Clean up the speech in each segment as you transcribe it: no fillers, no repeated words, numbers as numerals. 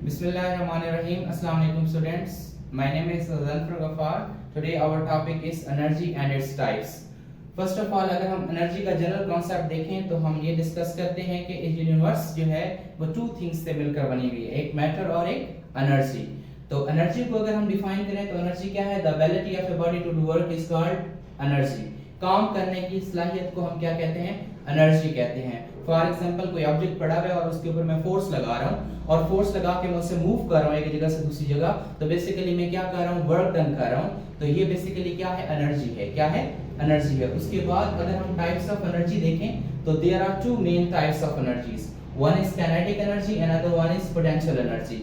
Bismillahirrahmanirrahim. Assalamu alaikum students. My name is Zanfar Ghaffar. Today our topic is energy and its types. First of all, अगर हम energy का general concept देखें तो हम ये discuss करते हैं कि यूनिवर्स जो है वो टू थिंग्स से मिलकर बनी हुई है, एक मैटर और एक एनर्जी। तो एनर्जी को अगर हम डिफाइन करें तो एनर्जी क्या है? The ability of a body to do work is called energy. काम करने की सलाहियत को हम क्या कहते हैं? एनर्जी कहते हैं। फॉर एग्जांपल कोई ऑब्जेक्ट पड़ा हुआ है और उसके ऊपर मैं फोर्स लगा रहा हूँ और फोर्स लगा के मैं उसे मूव कर रहा हूँ एक जगह से दूसरी जगह, तो बेसिकली मैं क्या कर रहा हूँ? वर्क डन कर रहा हूँ। तो ये बेसिकली क्या है? एनर्जी है। क्या है? एनर्जी है। उसके बाद अगर हम टाइप्स ऑफ एनर्जी देखें तो there are two main types of energies. One is kinetic energy and other one is potential energy.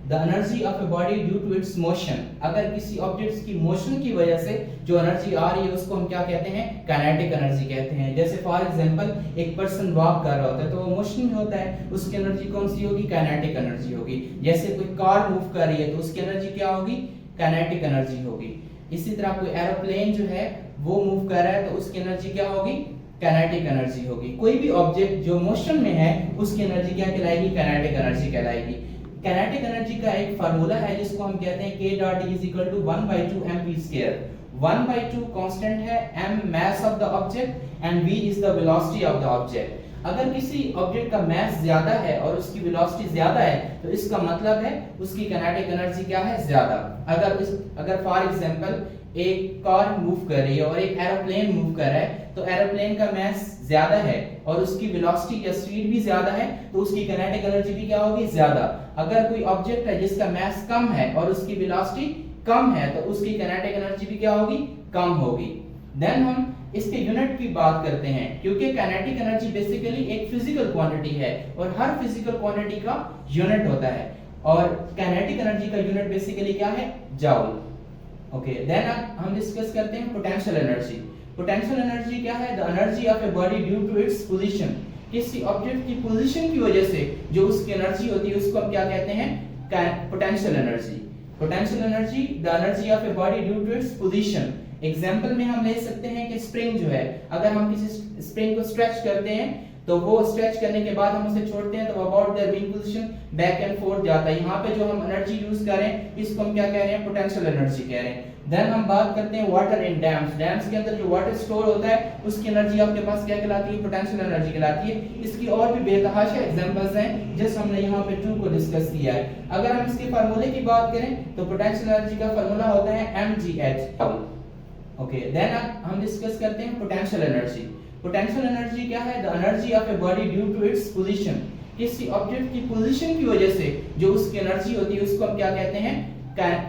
The energy of a body due to its motion, अगर किसी ऑब्जेक्ट की मोशन की वजह से जो energy आ रही है उसको हम क्या कहते हैं? काइनेटिक एनर्जी कहते हैं। जैसे फॉर एग्जांपल एक पर्सन वॉक कर रहा होता है तो वो मोशन में होता है, उसकी एनर्जी कौन सी होगी? काइनेटिक एनर्जी होगी। जैसे कोई कार मूव कर रही है तो उसकी एनर्जी क्या होगी? काइनेटिक एनर्जी होगी। इसी तरह कोई एरोप्लेन जो है वो मूव कर रहा है तो उसकी एनर्जी क्या होगी? काइनेटिक एनर्जी होगी। कोई भी ऑब्जेक्ट जो मोशन में है उसकी एनर्जी क्या कहलाएगी? काइनेटिक एनर्जी कहलाएगी। काइनेटिक एनर्जी का एक फार्मूला है जिसको हम कहते हैं k dot E is equal to 1/2 mv square। 1/2 constant है, m mass of the object and v is the velocity of the object। अगर किसी ऑब्जेक्ट का मास ज्यादा है और उसकी वेलोसिटी ज्यादा है तो इसका मतलब है उसकी काइनेटिक एनर्जी क्या है? ज्यादा। अगर फॉर एग्जांपल एक कार मूव कर रही है और एक एरोप्लेन मूव कर रहा है तो एरोप्लेन का मास ज्यादा है और उसकी वेलोसिटी या स्पीड भी ज्यादा है तो उसकी काइनेटिक एनर्जी भी क्या होगी? ज्यादा। अगर कोई ऑब्जेक्ट है जिसका मास कम है और उसकी वेलोसिटी कम है तो उसकी काइनेटिक एनर्जी भी क्या होगी? कम होगी। देन हम इसके यूनिट की बात करते हैं क्योंकि काइनेटिक एनर्जी बेसिकली एक फिजिकल क्वांटिटी है और हर फिजिकल क्वांटिटी का यूनिट होता है और काइनेटिक एनर्जी का यूनिट बेसिकली क्या है? जूल। ओके, देन हम डिस्कस करते हैं पोटेंशियल एनर्जी। पोटेंशियल एनर्जी क्या है? The energy of a body due to its position. किसी ऑब्जेक्ट की पोजीशन की वजह से जो उसकी एनर्जी होती है उसको हम क्या कहते हैं? Potential energy. Potential energy the energy of a body due to its position. Example में हम ले सकते हैं कि स्प्रिंग जो है, अगर हम किसी स्प्रिंग को स्ट्रेच करते हैं तो वो स्ट्रेच करने के बाद हम उसे छोड़ते हैं तो about their being position back and fourth जाता है। यहाँ पे जो हम एनर्जी यूज कर रहे हैं इसको हम क्या कह रहे हैं? पोटेंशियल एनर्जी कह रहे हैं। देन हम बात करते हैं वाटर इन डैम्स। डैम्स के अंदर जो वाटर स्टोर होता है उसकी एनर्जी आपके पास क्या कहलाती है? पोटेंशियल एनर्जी कहलाती है। इसकी और भी बेतहाशा एग्जांपल्स हैं जिस हमने यहाँ पे 2 को डिस्कस किया है। अगर हम इसके फार्मूले की बात करें तो पोटेंशियल एनर्जी का फार्मूला होता है mgh। ओके, देन हम डिस्कस करते हैं पोटेंशियल एनर्जी। पोटेंशियल एनर्जी क्या है? The energy of a body due to its position. किसी ऑब्जेक्ट की पोजीशन की वजह से जो उसकी एनर्जी होती है उसको हम क्या कहते हैं?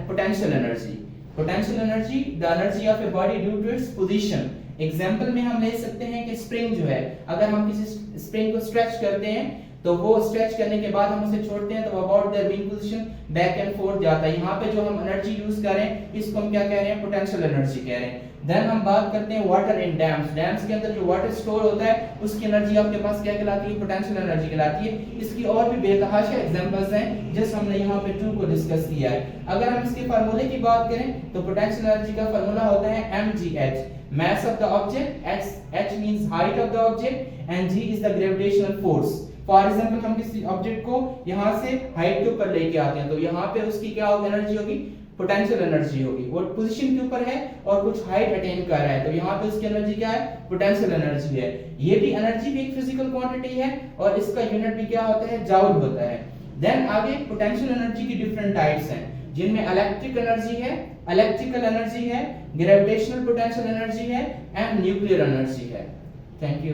Potential energy. Potential energy the energy of a body due to its position. Example में हम ले सकते हैं कि स्प्रिंग जो है, अगर हम किसी स्प्रिंग को स्ट्रेच करते हैं तो वो स्ट्रेच करने के बाद हम उसे छोड़ते हैं तो about their being position back and fourth जाता है। यहाँ पे जो हम एनर्जी यूज कर रहे हैं इसको हम क्या कह रहे हैं? पोटेंशियल एनर्जी कह रहे हैं। देन हम बात करते हैं वाटर इन डैम्स। डैम्स के अंदर जो वाटर स्टोर होता है उसकी एनर्जी आपके पास क्या कहलाती है? पोटेंशियल एनर्जी कहलाती है। इसकी और भी बेतहाशा एग्जांपल्स हैं जिस हमने यहाँ पे 2 को डिस्कस किया है। अगर हम इसके फार्मूले की बात करें तो पोटेंशियल एनर्जी का फार्मूला होता है mgh। mass of the object, h means height of the object and g is the gravitational force। For example हम किसी ऑब्जेक्ट को यहाँ से हाइट के ऊपर लेके आते हैं तो यहाँ पे उसकी क्या होगी? एनर्जी होगी? पोटेंशियल एनर्जी होगी। वो पोजीशन के ऊपर है और कुछ हाइट अटेन कर रहा है तो यहाँ पे उसकी एनर्जी क्या है? पोटेंशियल एनर्जी है। ये भी एनर्जी भी एक फिजिकल क्वांटिटी है और इसका यूनिट भी क्या होता है? जूल होता है। देन आगे पोटेंशियल एनर्जी की डिफरेंट टाइप्स हैं जिनमें इलेक्ट्रिक एनर्जी है, इलेक्ट्रिकल एनर्जी है, ग्रेविटेशनल पोटेंशियल एनर्जी है एंड न्यूक्लियर एनर्जी है। Thank you.